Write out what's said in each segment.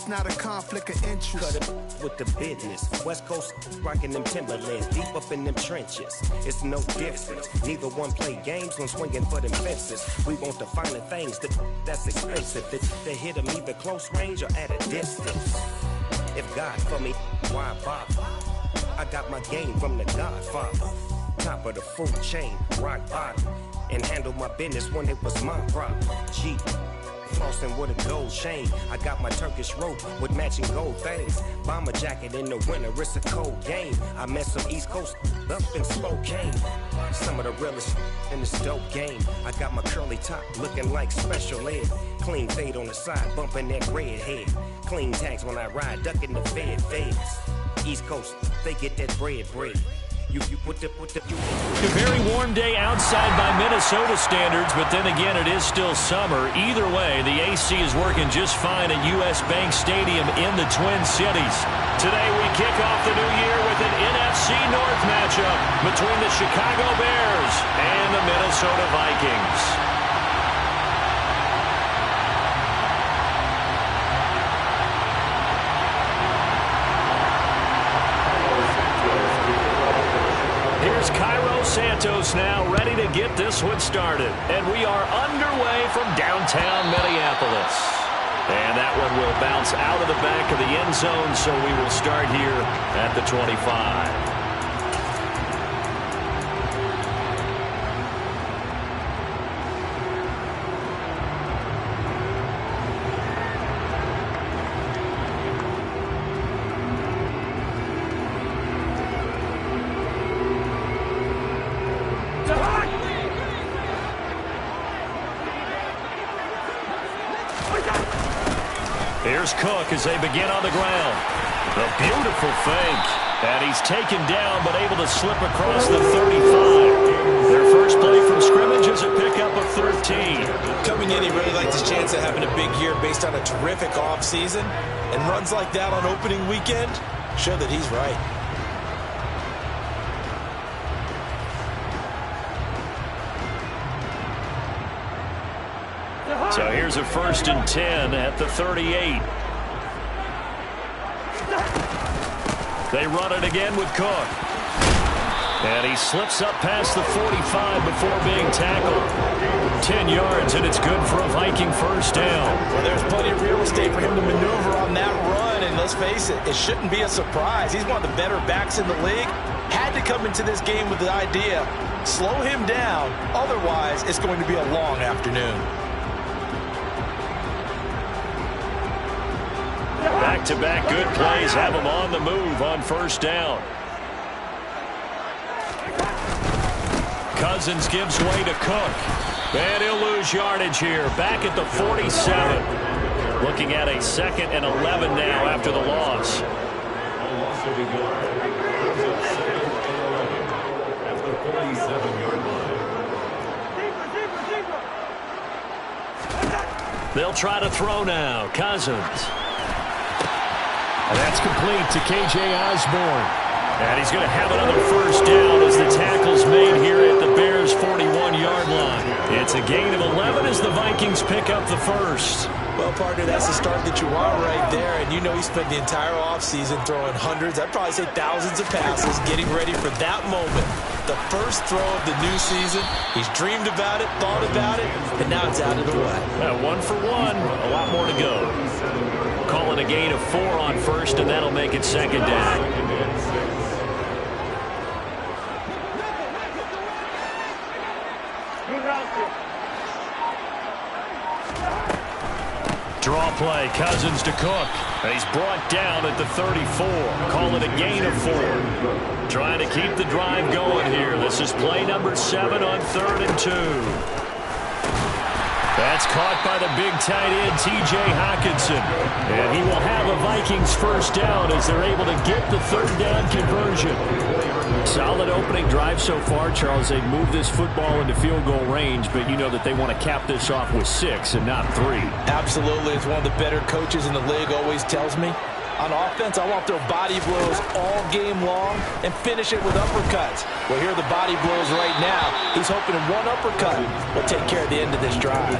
It's not a conflict of interest. Cut it with the business. West Coast rocking them Timberlands, deep up in them trenches. It's no difference. Neither one play games when swinging for them fences. We want the finer things that's expensive. They hit them either close range or at a distance. If God for me, why bother? I got my game from the Godfather. Top of the food chain, rock bottom. And handle my business when it was my problem. Jeep, flossing with a gold chain. I got my Turkish rope with matching gold things. Bomber jacket in the winter, it's a cold game. I met some East Coast up in Spokane. Some of the realest in this dope game. I got my curly top looking like special ed. Clean fade on the side, bumping that red head. Clean tags when I ride, ducking the feds. East Coast, they get that bread. You put the A very warm day outside by Minnesota standards, but then again, it is still summer. Either way, the AC is working just fine at US Bank Stadium in the Twin Cities. Today, we kick off the new year with an NFC North matchup between the Chicago Bears and the Minnesota Vikings. Santos now ready to get this one started. And we are underway from downtown Minneapolis. And that one will bounce out of the back of the end zone, so we will start here at the 25. Here's Cook as they begin on the ground. A beautiful fake. And he's taken down but able to slip across the 35. Their first play from scrimmage is a pickup of 13. Coming in, he really liked his chance of having a big year based on a terrific offseason. And runs like that on opening weekend show that he's right. So here's a 1st and 10 at the 38. They run it again with Cook. And he slips up past the 45 before being tackled. 10 yards, and it's good for a Viking first down. Well, there's plenty of real estate for him to maneuver on that run, and let's face it, it shouldn't be a surprise. He's one of the better backs in the league. Had to come into this game with the idea, slow him down, otherwise it's going to be a long afternoon. Back-to-back good plays have him on the move on first down. Cousins gives way to Cook. And he'll lose yardage here. Back at the 47. Looking at a 2nd and 11 now after the loss. They'll try to throw now. Cousins. And that's complete to K.J. Osborne. And he's going to have another first down as the tackle's made here at the Bears' 41-yard line. It's a gain of 11 as the Vikings pick up the first. Well, partner, that's the start that you want right there. And you know he spent the entire offseason throwing hundreds, I'd probably say thousands of passes, getting ready for that moment. The first throw of the new season. He's dreamed about it, thought about it, and now it's out of the way. 1 for 1, a lot more to go. Call it a gain of 4 on first, and that'll make it 2nd down. Draw play, Cousins to Cook. And he's brought down at the 34. Call it a gain of 4. Trying to keep the drive going here. This is play number 7 on 3rd and 2. That's caught by the big tight end, T.J. Hockenson. And he will have a Vikings first down as they're able to get the 3rd down conversion. Solid opening drive so far, Charles. They've moved this football into field goal range, but you know that they want to cap this off with 6 and not 3. Absolutely. It's one of the better coaches in the league always tells me, On offense, I want to throw body blows all game long and finish it with uppercuts. Well, here are the body blows right now. He's hoping one uppercut will take care of the end of this drive.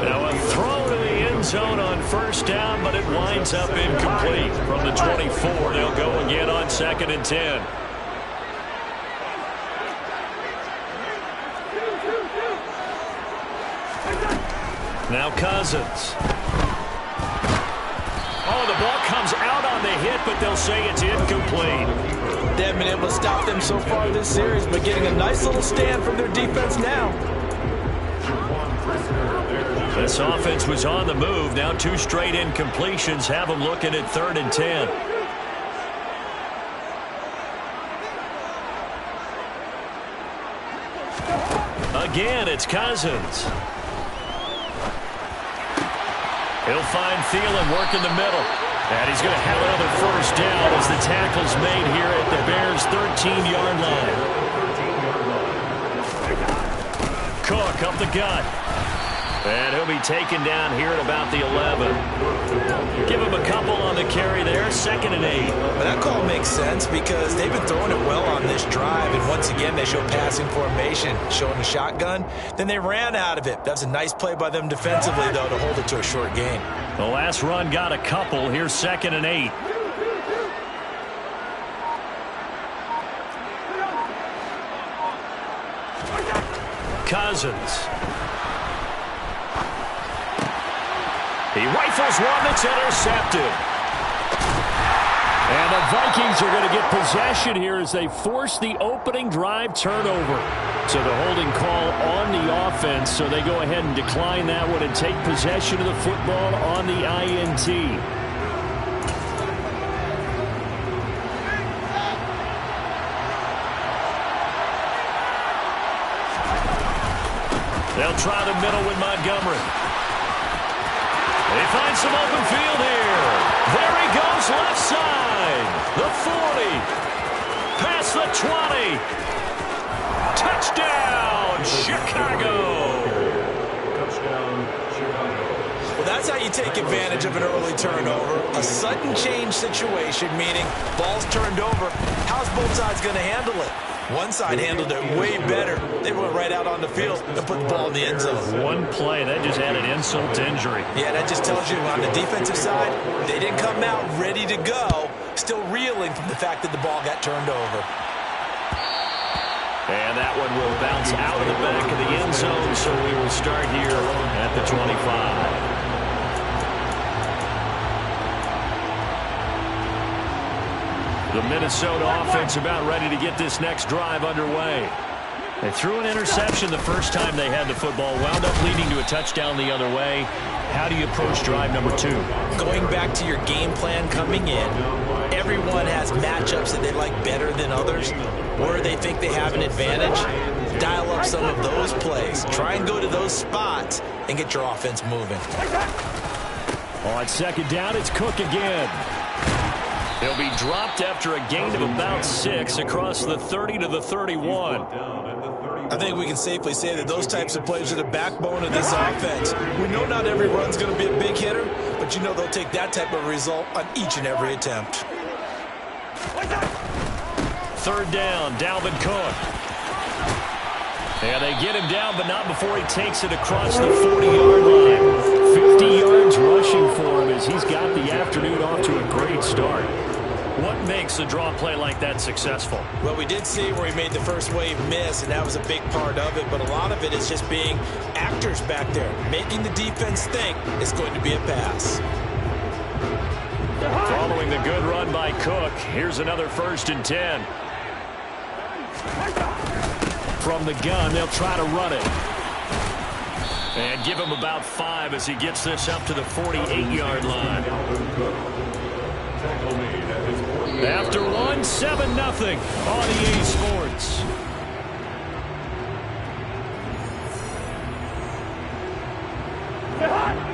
Now a throw to the end zone on first down, but it winds up incomplete. From the 24, they'll go again on 2nd and 10. Now Cousins. Oh, the ball comes out on the hit, but they'll say it's incomplete. They haven't been able to stop them so far this series, but getting a nice little stand from their defense now. This offense was on the move. Now 2 straight incompletions have them looking at 3rd and 10. Again, it's Cousins. He'll find Thielen working the middle. And he's going to have another first down as the tackle's made here at the Bears' 13-yard line. Cook up the gut. And he'll be taken down here at about the 11. Give him a couple on the carry there, 2nd and 8. But that call makes sense because they've been throwing it well on this drive. And once again, they show passing formation, showing the shotgun. Then they ran out of it. That's a nice play by them defensively, though, to hold it to a short gain. The last run got a couple. Here's 2nd and 8. Cousins. He rifles one that's intercepted. And the Vikings are going to get possession here as they force the opening drive turnover. So the holding call on the offense, so they go ahead and decline that one and take possession of the football on the INT. They'll try the middle with Montgomery. They find some open field here. There he goes, left side. The 40. Past the 20. Touchdown, Chicago. Well, that's how you take advantage of an early turnover. A sudden change situation, meaning ball's turned over. How's both sides going to handle it? One side handled it way better. They went right out on the field and put the ball in the end zone. One play, that just added insult to injury. Yeah, that just tells you on the defensive side, they didn't come out ready to go, still reeling from the fact that the ball got turned over. And that one will bounce out of the back of the end zone, so we will start here at the 25. The Minnesota offense about ready to get this next drive underway. They threw an interception the first time they had the football, wound up leading to a touchdown the other way. How do you approach drive number 2? Going back to your game plan coming in, everyone has matchups that they like better than others, where they think they have an advantage. Dial up some of those plays. Try and go to those spots and get your offense moving. On 2nd down, it's Cook again. He'll be dropped after a gain of about 6 across the 30 to the 31. I think we can safely say that those types of plays are the backbone of this offense. We know not every run's going to be a big hitter, but you know they'll take that type of result on each and every attempt. 3rd down, Dalvin Cook. And they get him down, but not before he takes it across the 40-yard line. 50 yards rushing for him as he's got the afternoon off to a great start. What makes a draw play like that successful? Well, we did see where he made the first wave miss, and that was a big part of it, but a lot of it is just being actors back there, making the defense think it's going to be a pass. Following the good run by Cook, here's another 1st and 10. From the gun, they'll try to run it. And give him about 5 as he gets this up to the 48-yard line. After 1, 7-0 on EA Sports.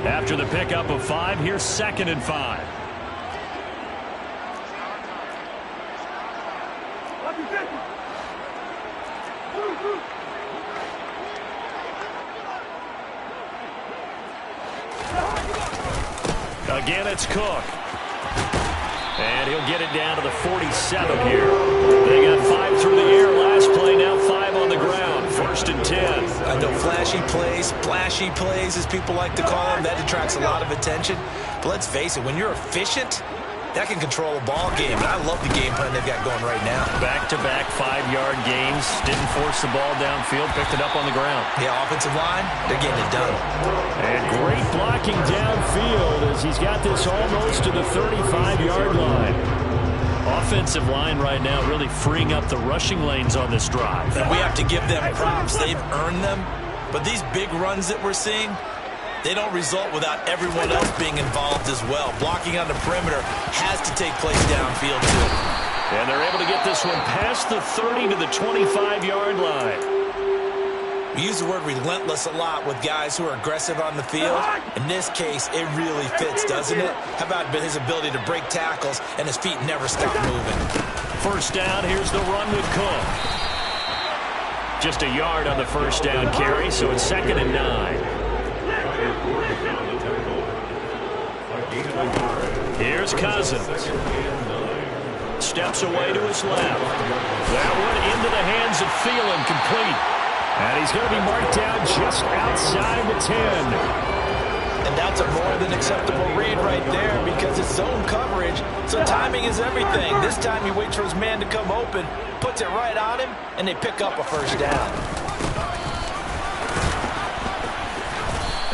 After the pickup of 5, here's 2nd and 5. Again, it's Cook. And he'll get it down to the 47 here. They got 5 through the air last play, now 5 on the ground. 1st and 10. I know flashy plays, as people like to call them, that attracts a lot of attention. But let's face it, when you're efficient, that can control a ball game. And I love the game plan they've got going right now. Back-to-back 5-yard gains. Didn't force the ball downfield. Picked it up on the ground. The offensive line, they're getting it done. And great blocking downfield as he's got this almost to the 35-yard line. Offensive line right now really freeing up the rushing lanes on this drive. And we have to give them props. They've earned them. But these big runs that we're seeing, they don't result without everyone else being involved as well. Blocking on the perimeter has to take place downfield too. And they're able to get this one past the 30 to the 25-yard line. We use the word relentless a lot with guys who are aggressive on the field. In this case, it really fits, doesn't it? How about his ability to break tackles and his feet never stop moving? 1st down, here's the run with Cook. Just a yard on the 1st down carry, so it's 2nd and 9. Here's Cousins. Steps away to his left. That one into the hands of Thielen, complete. And he's going to be marked down just outside the 10. And that's a more than acceptable read right there because it's zone coverage, so timing is everything. This time he waits for his man to come open, puts it right on him, and they pick up a 1st down.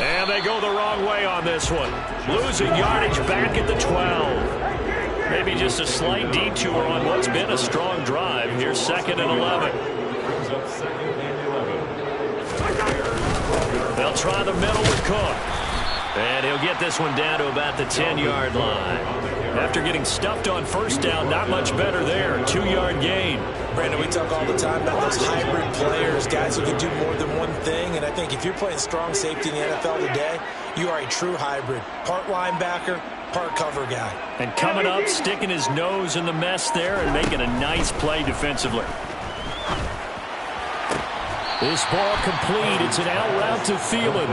And they go the wrong way on this one. Losing yardage back at the 12. Maybe just a slight detour on what's been a strong drive. Here's 2nd and 11. They'll try the middle with Cook. And he'll get this one down to about the 10-yard line. After getting stuffed on 1st down, not much better there. 2-yard gain. Brandon, we talk all the time about those hybrid players, guys who can do more than one thing. And I think if you're playing strong safety in the NFL today, you are a true hybrid. Part linebacker, part cover guy. And coming up, sticking his nose in the mess there and making a nice play defensively. This ball complete. It's an out route to Thielen.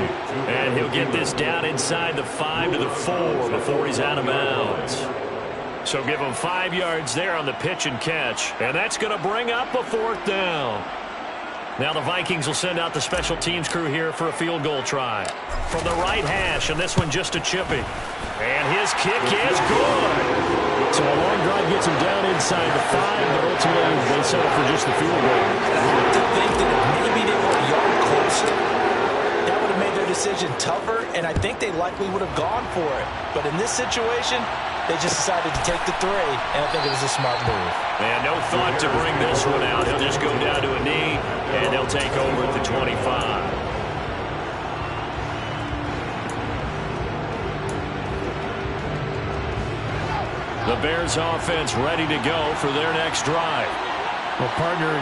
And he'll get this down inside the 5 to the 4 before he's out of bounds. So give him 5 yards there on the pitch and catch. And that's going to bring up a 4th down. Now the Vikings will send out the special teams crew here for a field goal try. From the right hash, and this one just a chippy. And his kick is good. So a long drive gets him down inside the 5, but ultimately they settle for just the field goal. I have to think that if maybe they were a yard closer, that would have made their decision tougher, and I think they likely would have gone for it. But in this situation, they just decided to take the 3, and I think it was a smart move. And no thought to bring this one out. He'll just go down to a knee, and he'll take over at the 25. The Bears offense ready to go for their next drive. Well, partner,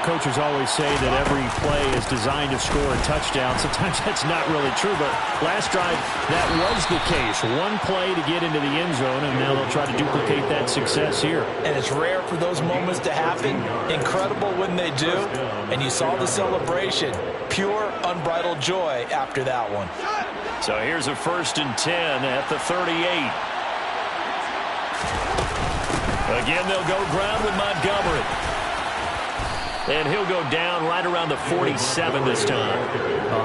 coaches always say that every play is designed to score a touchdown. Sometimes that's not really true, but last drive, that was the case. One play to get into the end zone, and now they'll try to duplicate that success here. And it's rare for those moments to happen. Incredible when they do. And you saw the celebration. Pure, unbridled joy after that one. So here's a 1st and 10 at the 38. Again, they'll go ground with Montgomery. And he'll go down right around the 47 this time.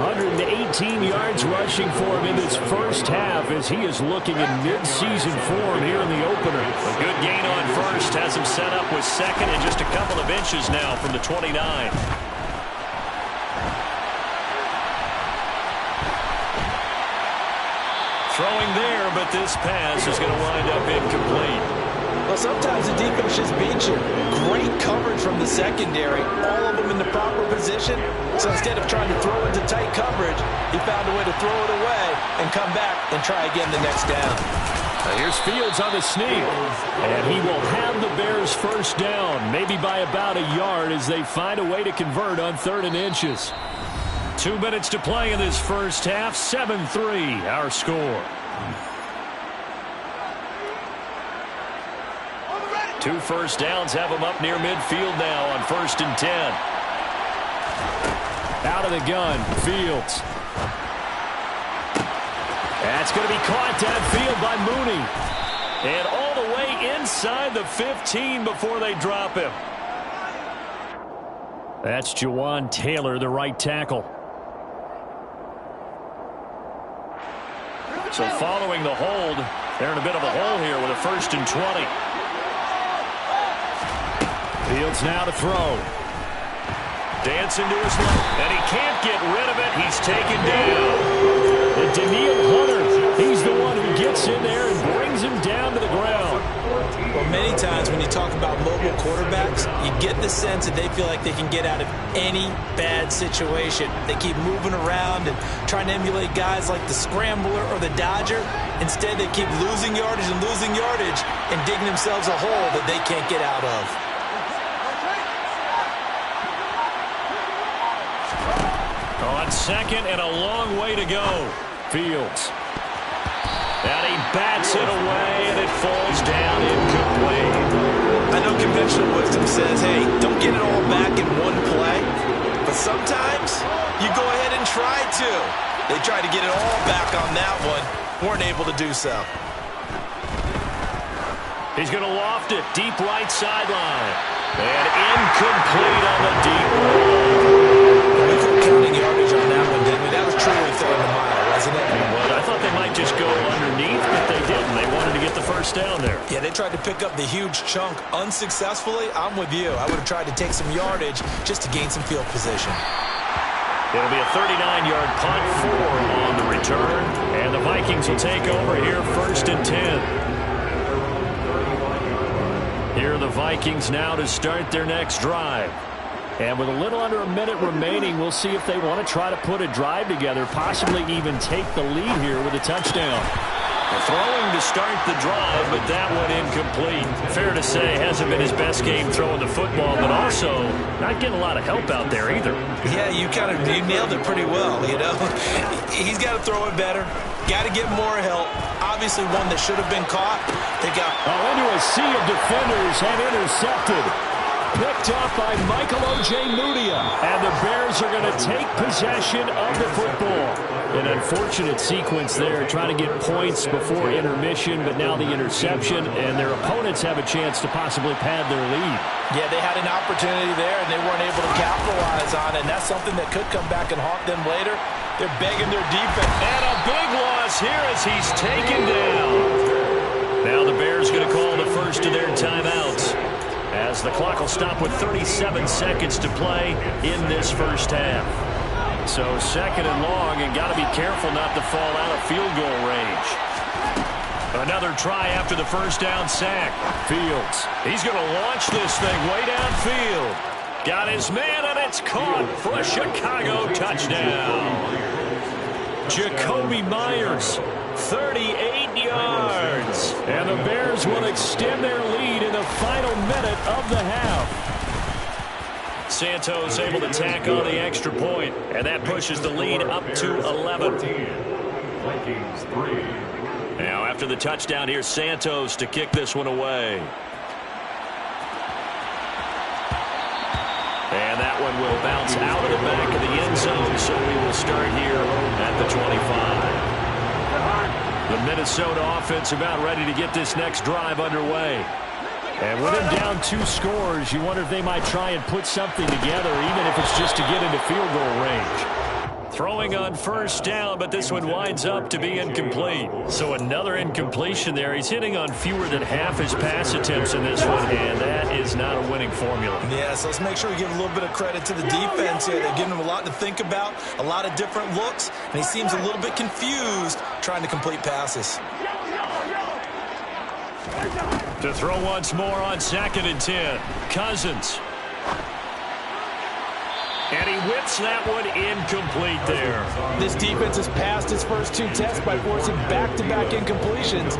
118 yards rushing for him in this first half as he is looking in mid-season form here in the opener. A good gain on 1st has him set up with 2nd and just a couple of inches now from the 29. Throwing there, but this pass is going to wind up incomplete. Well, sometimes the defense just beats you. Great coverage from the secondary. All of them in the proper position. So instead of trying to throw into tight coverage, he found a way to throw it away and come back and try again the next down. Here's Fields on the sneak. And he will have the Bears 1st down, maybe by about a yard as they find a way to convert on 3rd and inches. 2 minutes to play in this first half. 7-3, our score. 2 first downs have him up near midfield now on 1st and 10. Out of the gun, Fields. That's going to be caught downfield by Mooney. And all the way inside the 15 before they drop him. That's Jawan Taylor, the right tackle. So following the hold, they're in a bit of a hole here with a 1st and 20. Fields now to throw. Dancing to his left, and he can't get rid of it. He's taken down. And Daniil Hunter, he's the one who gets in there and brings him down to the ground. Well, many times when you talk about mobile quarterbacks, you get the sense that they feel like they can get out of any bad situation. They keep moving around and trying to emulate guys like the Scrambler or the Dodger. Instead, they keep losing yardage and digging themselves a hole that they can't get out of. On second and a long way to go. Fields. And he bats it away, and it falls down incomplete. I know conventional wisdom says, hey, don't get it all back in one play. But sometimes you go ahead and try to. They tried to get it all back on that one. Weren't able to do so. He's going to loft it. Deep right sideline. And incomplete on the deep ball. We were counting yardage on that one, didn't we? That was truly throwing a mile, wasn't it? Well, I thought they might just go underneath, but they didn't. They wanted to get the first down there. Yeah, they tried to pick up the huge chunk unsuccessfully. I'm with you. I would have tried to take some yardage just to gain some field position. It'll be a 39-yard punt, 4 on the return. And the Vikings will take over here, 1st and 10. Here are the Vikings now to start their next drive. And with a little under a minute remaining, we'll see if they want to try to put a drive together, possibly even take the lead here with a touchdown. Throwing to start the drive, but that one incomplete. Fair to say, hasn't been his best game throwing the football, but also not getting a lot of help out there either. Yeah, you nailed it pretty well, you know. He's got to throw it better. Got to get more help. Obviously one that should have been caught. They got into a sea of defenders and intercepted. Picked up by Michael Ojemudia. And the Bears are going to take possession of the football. An unfortunate sequence there, trying to get points before intermission, but now the interception, and their opponents have a chance to possibly pad their lead. Yeah, they had an opportunity there, and they weren't able to capitalize on it, and that's something that could come back and haunt them later. They're begging their defense. And a big loss here as he's taken down. Now the Bears going to call the first of their timeouts, as the clock will stop with 37 seconds to play in this first half. So 2nd and long, and got to be careful not to fall out of field goal range. Another try after the first down sack. Fields, he's going to launch this thing way downfield. Got his man, and it's caught for a Chicago touchdown. Jacoby Myers, 38 yards. And the Bears will extend their lead in the final minute of the half. Santos able to tack on the extra point, and that pushes the lead up to 11. Now after the touchdown, here's Santos to kick this one away. And that one will bounce out of the back of the end zone, so we will start here at the 25. The Minnesota offense about ready to get this next drive underway. And with him down 2 scores, you wonder if they might try and put something together, even if it's just to get into field goal range. Throwing on first down, but this one winds up to be incomplete. So another incompletion there. He's hitting on fewer than half his pass attempts in this one, and that is not a winning formula. Yeah, so let's make sure we give a little bit of credit to the defense here. They're giving him a lot to think about, a lot of different looks, and he seems a little bit confused trying to complete passes. To throw once more on 2nd and 10. Cousins. And he whips that one incomplete there. This defense has passed its first 2 tests by forcing back-to-back incompletions.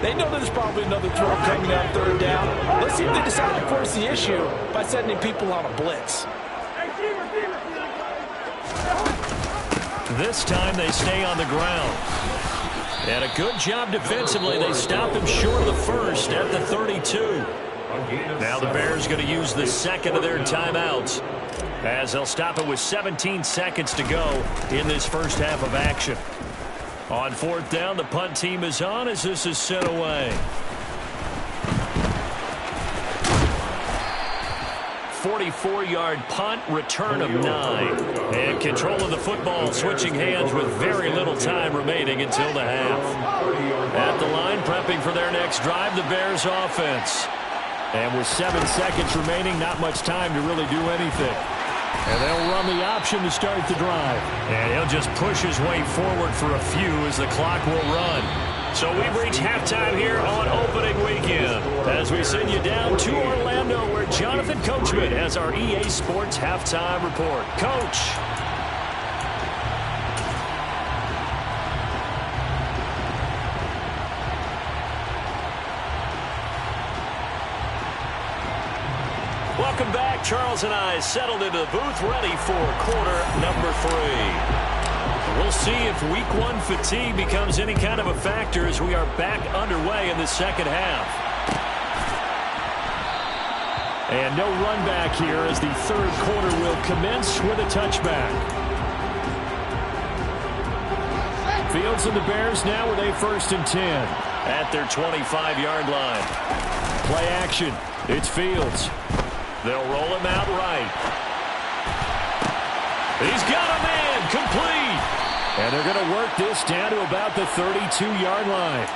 They know there's probably another throw coming on 3rd down. Let's see if they decide to force the issue by sending people on a blitz. This time they stay on the ground. And a good job defensively. They stop him short of the first at the 32. Now the Bears going to use the 2nd of their timeouts, as they'll stop it with 17 seconds to go in this first half of action. On 4th down, the punt team is on as this is sent away. 44-yard punt, return of 9. And control of the football switching hands with very little time remaining until the half. At the line, prepping for their next drive, the Bears offense. And with 7 seconds remaining, not much time to really do anything. And they'll run the option to start the drive. And he'll just push his way forward for a few as the clock will run. So we've reached halftime here on opening weekend as we send you down to Orlando where Jonathan Coachman has our EA Sports halftime report. Coach. Welcome back. Charles and I settled into the booth ready for quarter number 3. We'll see if week 1 fatigue becomes any kind of a factor as we are back underway in the second half. And no run back here as the third quarter will commence with a touchback. Fields and the Bears now with a 1st and 10 at their 25-yard line. Play action. It's Fields. They'll roll him out right. He's got a man complete. And they're going to work this down to about the 32-yard line.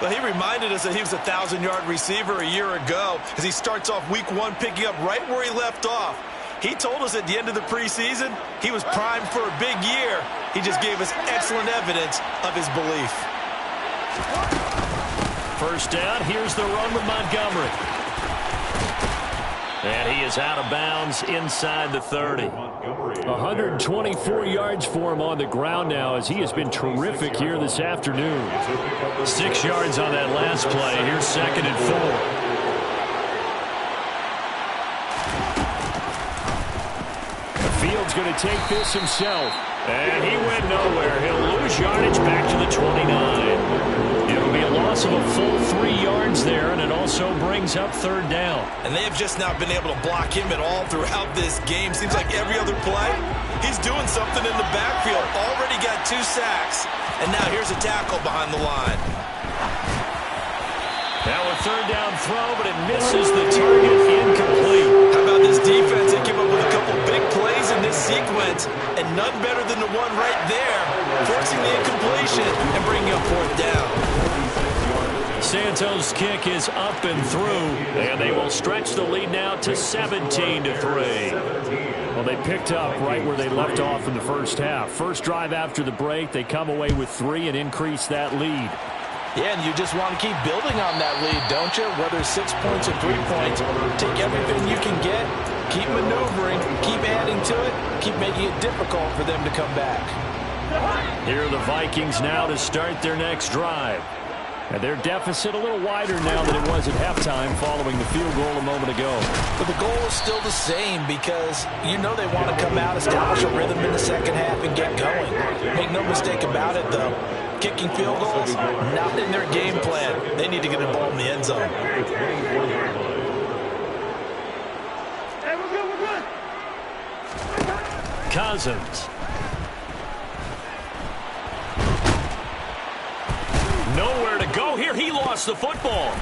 Well, he reminded us that he was a 1,000-yard receiver a year ago as he starts off week 1 picking up right where he left off. He told us at the end of the preseason he was primed for a big year. He just gave us excellent evidence of his belief. First down, here's the run with Montgomery. And he is out of bounds inside the 30. 124 yards for him on the ground now as he has been terrific here this afternoon. 6 yards on that last play. Here's 2nd and 4. Fields going to take this himself. And he went nowhere. He'll lose yardage back to the 29. It'll be a loss of a full 3 yards there, and it also brings up 3rd down. And they have just not been able to block him at all throughout this game. Seems like every other play, he's doing something in the backfield. Already got 2 sacks, and now here's a tackle behind the line. Now a 3rd down throw, but it misses the target, incomplete. How about this defense? They came up with a couple big plays in this sequence, and none better than the one right there, forcing the incompletion and bringing up 4th down. Santos' kick is up and through, and they will stretch the lead now to 17-3. Well, they picked up right where they left off in the first half. First drive after the break, they come away with 3 and increase that lead. Yeah, and you just want to keep building on that lead, don't you? Whether 6 points or 3 points, take everything you can get, keep maneuvering, keep adding to it, keep making it difficult for them to come back. Here are the Vikings now to start their next drive. And their deficit a little wider now than it was at halftime following the field goal a moment ago. But the goal is still the same because you know they want to come out, establish a rhythm in the second half, and get going. Make no mistake about it, though. Kicking field goals, not in their game plan. They need to get the ball in the end zone. Cousins. Nowhere to go here. He lost the football.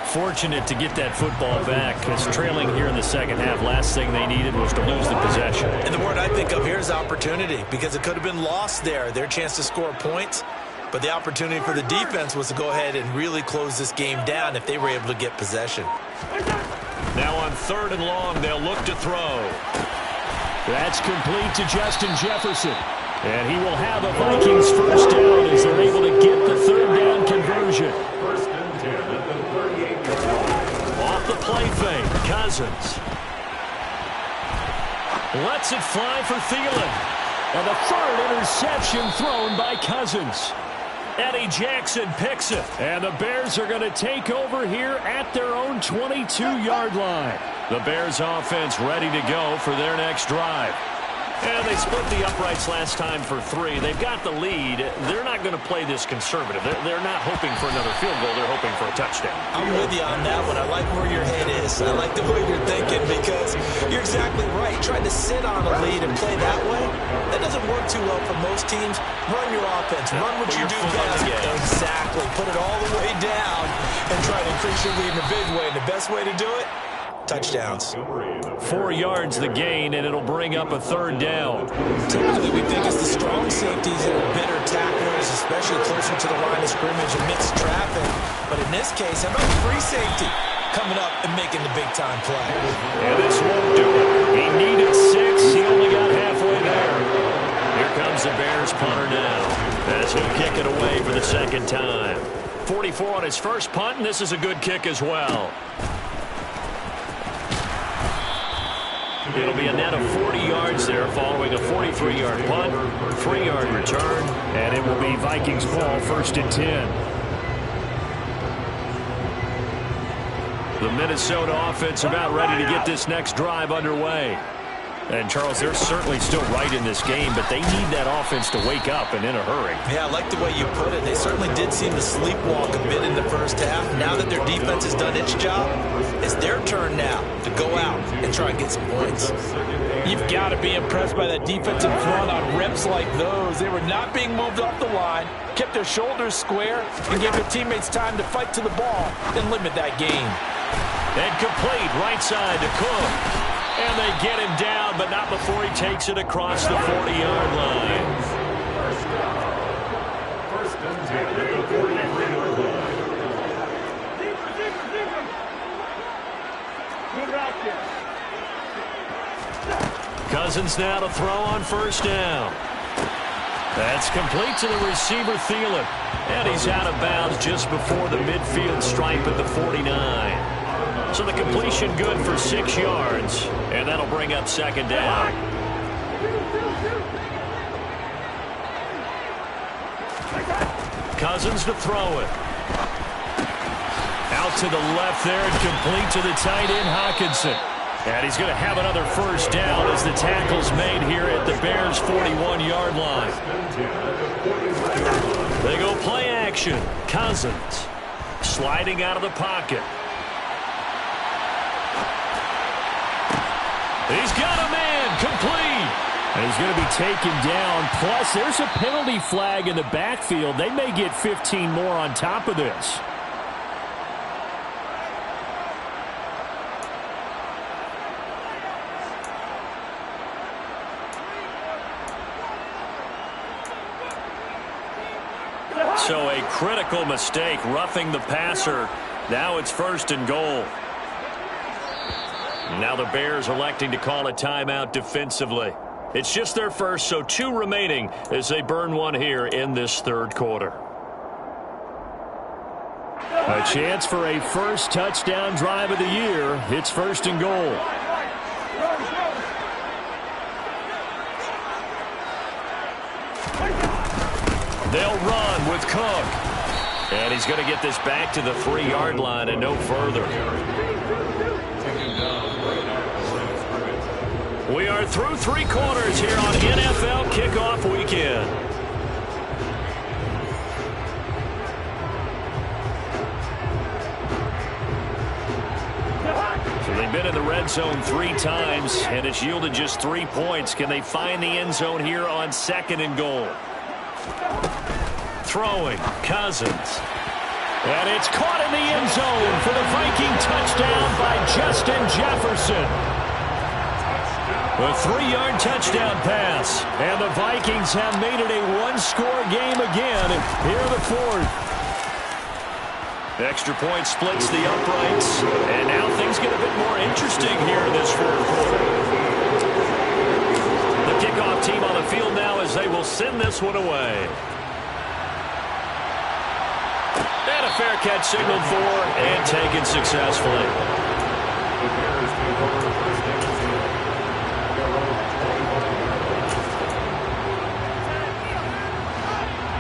Fortunate to get that football back because trailing here in the second half, last thing they needed was to lose the possession. And the word I think of here is opportunity because it could have been lost there. Their chance to score points, but the opportunity for the defense was to go ahead and really close this game down if they were able to get possession. Now on 3rd and long, they'll look to throw. That's complete to Justin Jefferson. And he will have a Vikings first down as they're able to get the 3rd down conversion. Off the play fake, Cousins. Lets it fly for Thielen. And the 3rd interception thrown by Cousins. Eddie Jackson picks it. And the Bears are going to take over here at their own 22-yard line. The Bears offense ready to go for their next drive. And they split the uprights last time for 3. They've got the lead. They're not going to play this conservative. They're not hoping for another field goal. They're hoping for a touchdown. I'm with you on that one. I like where your head is. I like the way you're thinking because you're exactly right. Trying to sit on a lead and play that way, that doesn't work too well for most teams. Run your offense. Run what you do best. Exactly. Put it all the way down and try to increase your lead in a big way. And the best way to do it, touchdowns. 4 yards the gain, and it'll bring up a third down. Typically, we think it's the strong safeties that are better tacklers, especially closer to the line of scrimmage amidst traffic. But in this case, how about the free safety coming up and making the big-time play? And this won't do it. He needed 6. He only got halfway there. Here comes the Bears punter now, as he'll kick it away for the second time. 44 on his first punt, and this is a good kick as well. It'll be a net of 40 yards there following a 43-yard punt, 3-yard return, and it will be Vikings ball, 1st and 10. The Minnesota offense about ready to get this next drive underway. And, Charles, they're certainly still right in this game, but they need that offense to wake up and in a hurry. Yeah, I like the way you put it. They certainly did seem to sleepwalk a bit in the first half. Now that their defense has done its job, it's their turn now to go out and try and get some points. You've got to be impressed by that defensive front on reps like those. They were not being moved off the line, kept their shoulders square, and gave their teammates time to fight to the ball and limit that gain. And complete right side to Cook. And they get him down, but not before he takes it across the 40-yard line. Cousins now to throw on 1st down. That's complete to the receiver, Thielen. And he's out of bounds just before the midfield stripe at the 49. So the completion good for 6 yards, and that'll bring up 2nd down. Cousins to throw it. Out to the left there and complete to the tight end, Hockenson. And he's going to have another 1st down as the tackle's made here at the Bears' 41-yard line. They go play action. Cousins sliding out of the pocket. He's got a man, complete. And he's going to be taken down. Plus, there's a penalty flag in the backfield. They may get 15 more on top of this. So a critical mistake, roughing the passer. Now it's 1st and goal. Now the Bears electing to call a timeout defensively. It's just their first, so 2 remaining as they burn one here in this 3rd quarter. A chance for a first touchdown drive of the year. It's 1st and goal. They'll run with Cook. And he's going to get this back to the 3-yard line and no further. We are through 3 quarters here on NFL Kickoff Weekend. So they've been in the red zone 3 times, and it's yielded just 3 points. Can they find the end zone here on 2nd and goal? Throwing, Cousins. And it's caught in the end zone for the Viking touchdown by Justin Jefferson. A 3-yard touchdown pass. And the Vikings have made it a 1-score game again here in the 4th. Extra point splits the uprights. And now things get a bit more interesting here in this 4th quarter. The kickoff team on the field now as they will send this one away. And a fair catch signaled for and taken successfully.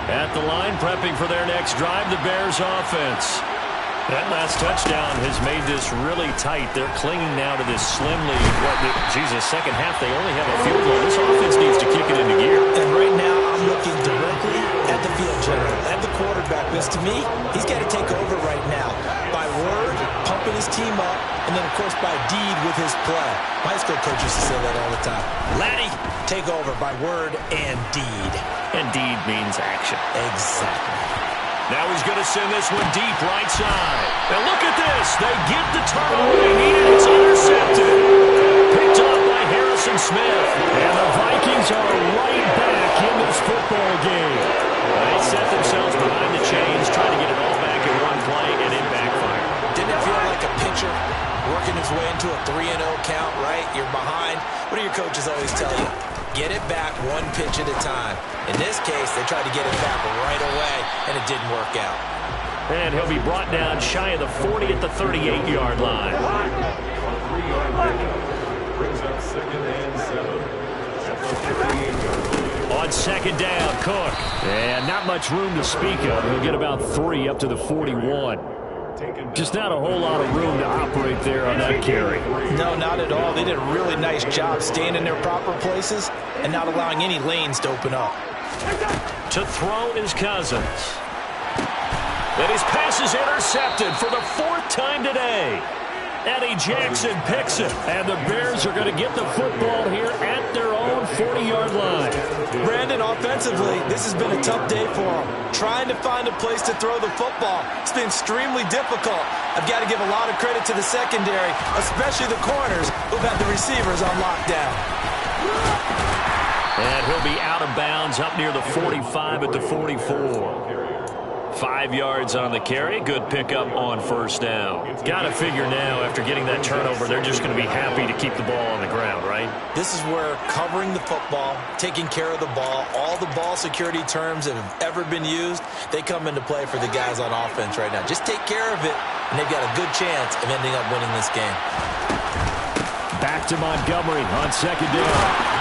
At the line, prepping for their next drive, the Bears offense. That last touchdown has made this really tight. They're clinging now to this slim lead. Second half, they only have a field goal. This offense needs to kick it into gear. And right now, I'm looking directly at the field general, at the quarterback. Because to me, he's got to take over right now. By word, pumping his team up, and then, of course, by deed with his play. My high school coach used to say that all the time. Laddie, take over by word and deed. And deed means action. Exactly. Now he's going to send this one deep right side. And look at this. They get the turnover they needed. It's intercepted. Picked off by Harrison Smith. And the Vikings are right back in this football game. They set themselves behind the chains, trying to get it all back in one play, and it backfired. Didn't it feel like a pitcher working his way into a 3-0 count, right? You're behind. What do your coaches always tell you? Get it back one pitch at a time. In this case, they tried to get it back right away, and it didn't work out. And he'll be brought down shy of the 40 at the 38-yard line. On second down, Cook. And not much room to speak of. He'll get about 3 up to the 41. Just not a whole lot of room to operate there on that carry. No, not at all. They did a really nice job staying in their proper places and not allowing any lanes to open up. To throw is Cousins. And his pass is intercepted for the 4th time today. Eddie Jackson picks it. And the Bears are going to get the football here at their own 40-yard line. Brandon, offensively, this has been a tough day for them. Trying to find a place to throw the football. It's been extremely difficult. I've got to give a lot of credit to the secondary, especially the corners who've had the receivers on lockdown. And he'll be out of bounds up near the 45 at the 44. 5 yards on the carry. Good pickup on first down. Got to figure now, after getting that turnover, they're just going to be happy to keep the ball on the ground, right? This is where covering the football, taking care of the ball, all the ball security terms that have ever been used, they come into play for the guys on offense right now. Just take care of it, and they've got a good chance of ending up winning this game. Back to Montgomery on second down.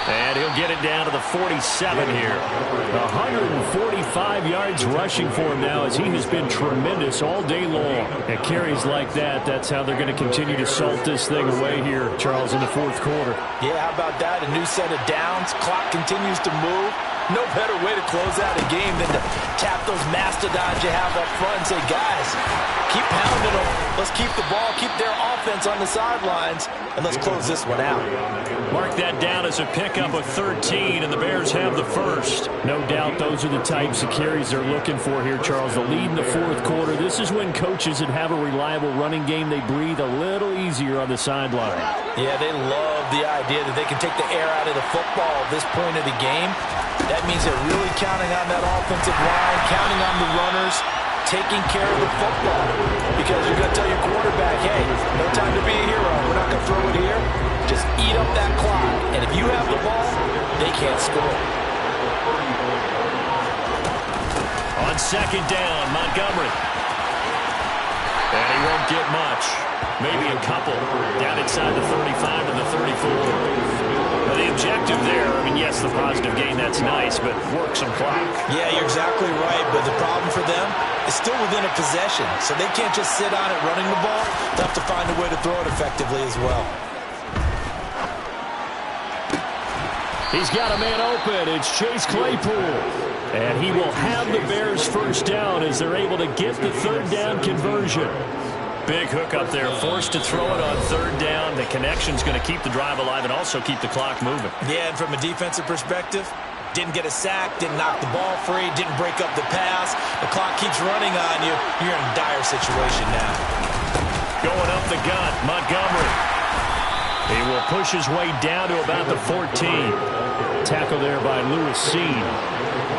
And he'll get it down to the 47 here. 145 yards rushing for him now, as he has been tremendous all day long. And carries like that, that's how they're going to continue to salt this thing away here, Charles, in the 4th quarter. Yeah, how about that? A new set of downs. Clock continues to move. No better way to close out a game than to tap those mastodons you have up front and say, guys, keep pounding them. Let's keep the ball, keep their offense on the sidelines, and let's close this one out. Mark that down as a pickup of 13, and the Bears have the first. No doubt those are the types of carries they're looking for here, Charles. The lead in the 4th quarter. This is when coaches that have a reliable running game, they breathe a little easier on the sideline. Yeah, they love the idea that they can take the air out of the football at this point of the game. That means they're really counting on that offensive line, counting on the runners, taking care of the football. Because you're going to tell your quarterback, hey, no time to be a hero. We're not going to throw it here. Just eat up that clock. And if you have the ball, they can't score. On second down, Montgomery. And he won't get much. Maybe a couple. Down inside the 35 to the 34. The objective there, I mean, yes, the positive gain, that's nice, but work some clock. Yeah, you're exactly right, but the problem for them is still within a possession, so they can't just sit on it running the ball. They'll have to find a way to throw it effectively as well. He's got a man open. It's Chase Claypool. And he will have the Bears first down as they're able to get the 3rd down conversion. Big hook up there, forced to throw it on 3rd down. The connection's going to keep the drive alive and also keep the clock moving. Yeah, and from a defensive perspective, didn't get a sack, didn't knock the ball free, didn't break up the pass. The clock keeps running on you. You're in a dire situation now. Going up the gut, Montgomery. He will push his way down to about the 14. Tackle there by Lewis Seed.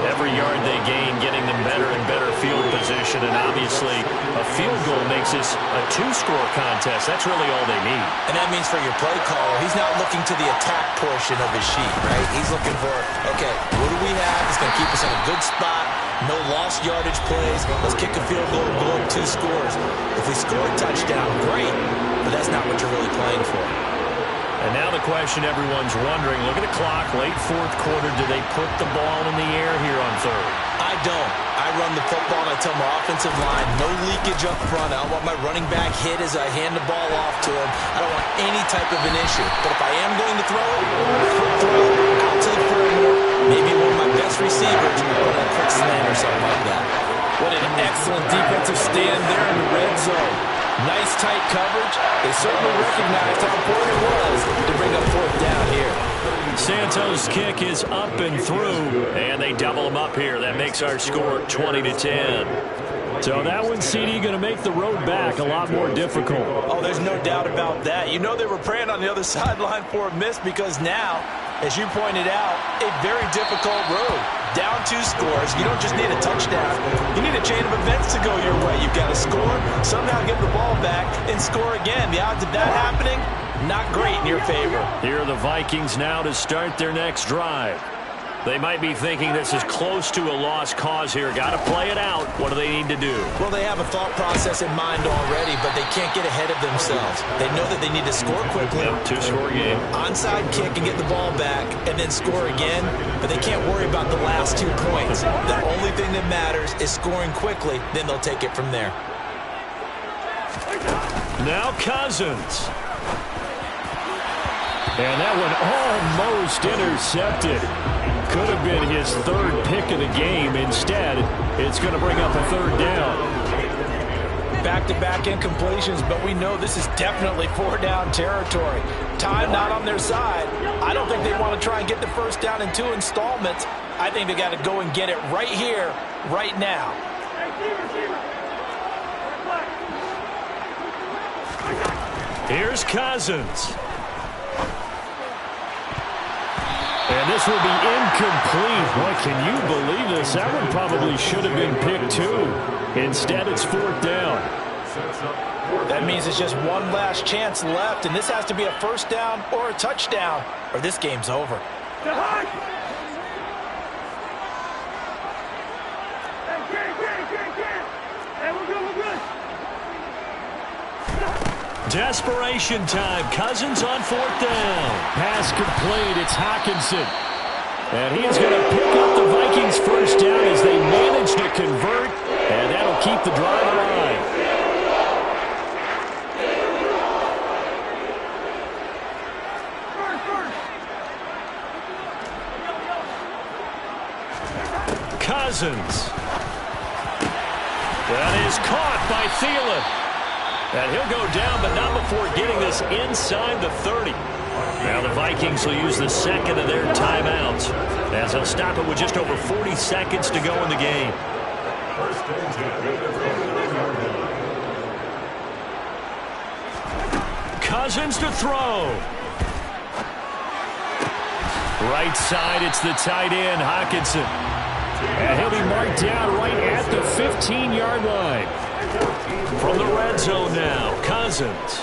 Every yard they gain, getting them better and better field position, and obviously a field goal makes this a 2-score contest. That's really all they need. And that means for your play caller, he's not looking to the attack portion of his sheet, right? He's looking for, okay, what do we have? It's going to keep us in a good spot. No lost yardage plays. Let's kick a field goal and blow up 2 scores. If we score a touchdown, great, but that's not what you're really playing for. And now the question everyone's wondering, look at the clock, late 4th quarter, do they put the ball in the air here on 3rd? I don't. I run the football and I tell my offensive line, no leakage up front. I don't want my running back hit as I hand the ball off to him. I don't want any type of an issue. But if I am going to throw it, quick throw, out to the perimeter, maybe one of my best receivers, or a quick slant or something like that. What an excellent defensive stand there in the red zone. Nice tight coverage. They certainly recognized how important it was to bring up fourth down here. Santos' kick is up and through, and they double him up here. That makes our score 20-10. So that one, CD, going to make the road back a lot more difficult. Oh, there's no doubt about that. You know they were praying on the other sideline for a miss because now, as you pointed out, a very difficult road. Down 2 scores. You don't just need a touchdown. You need a chain of events to go your way. You've got to score, somehow get the ball back, and score again. The odds of that happening, not great in your favor. Here are the Vikings now to start their next drive. They might be thinking this is close to a lost cause here. Got to play it out. What do they need to do? Well, they have a thought process in mind already, but they can't get ahead of themselves. They know that they need to score quickly. Yep, 2-score game. Onside kick and get the ball back and then score again, but they can't worry about the last 2 points. The only thing that matters is scoring quickly, then they'll take it from there. Now Cousins. And that one almost intercepted. Could have been his 3rd pick of the game. Instead, it's going to bring up a 3rd down. Back-to-back incompletions, but we know this is definitely 4-down territory. Time not on their side. I don't think they want to try and get the first down in 2 installments. I think they got to go and get it right here, right now. Here's Cousins. And this will be incomplete. Boy, can you believe this? That one probably should have been picked 2. Instead, it's 4th down. That means it's just one last chance left, and this has to be a first down or a touchdown, or this game's over. Desperation time. Cousins on 4th down. Pass complete. It's Hockenson. And he is going to pick up the Vikings' first down as they manage to convert. And that'll keep the drive alive. Cousins. That is caught by Thielen. And he'll go down, but not before getting this inside the 30. Now the Vikings will use the second of their timeouts, as they'll stop it with just over 40 seconds to go in the game. Cousins to throw. Right side, it's the tight end, Hockenson. And he'll be marked down right at the 15-yard line. From the red zone now, Cousins.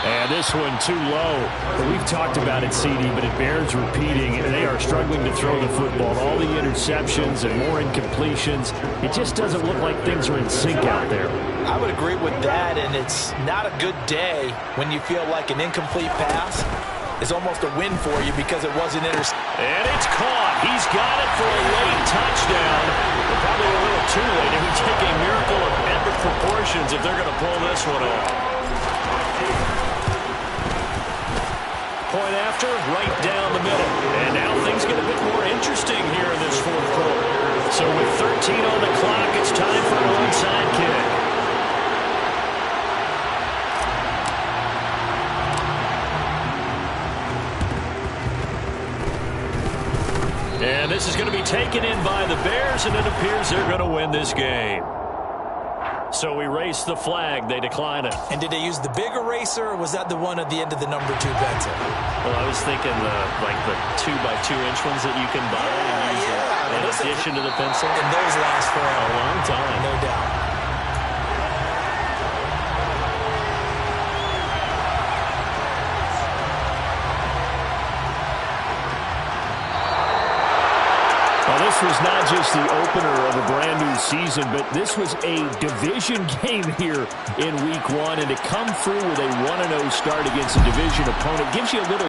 And this one too low. We've talked about it, CD, but it bears repeating. They are struggling to throw the football. All the interceptions and more incompletions. It just doesn't look like things are in sync out there. I would agree with that, and it's not a good day when you feel like an incomplete pass is almost a win for you because it wasn't intercepted. And it's caught. He's got it for a late touchdown. But probably a little too late. It would take a miracle of epic proportions if they're going to pull this one off. Point after, right down the middle. And now things get a bit more interesting here in this 4th quarter. So with 13 on the clock, it's time for an onside kick. And this is going to be taken in by the Bears, and it appears they're going to win this game. So we race the flag. They decline it. And did they use the big eraser, or was that the one at the end of the number 2 pencil? Well, I was thinking like the 2x2-inch ones that you can buy and use in addition to the pencil. And those last for a long time. No doubt. This was not just the opener of a brand new season, but this was a division game here in week 1. And to come through with a 1-0 start against a division opponent gives you a little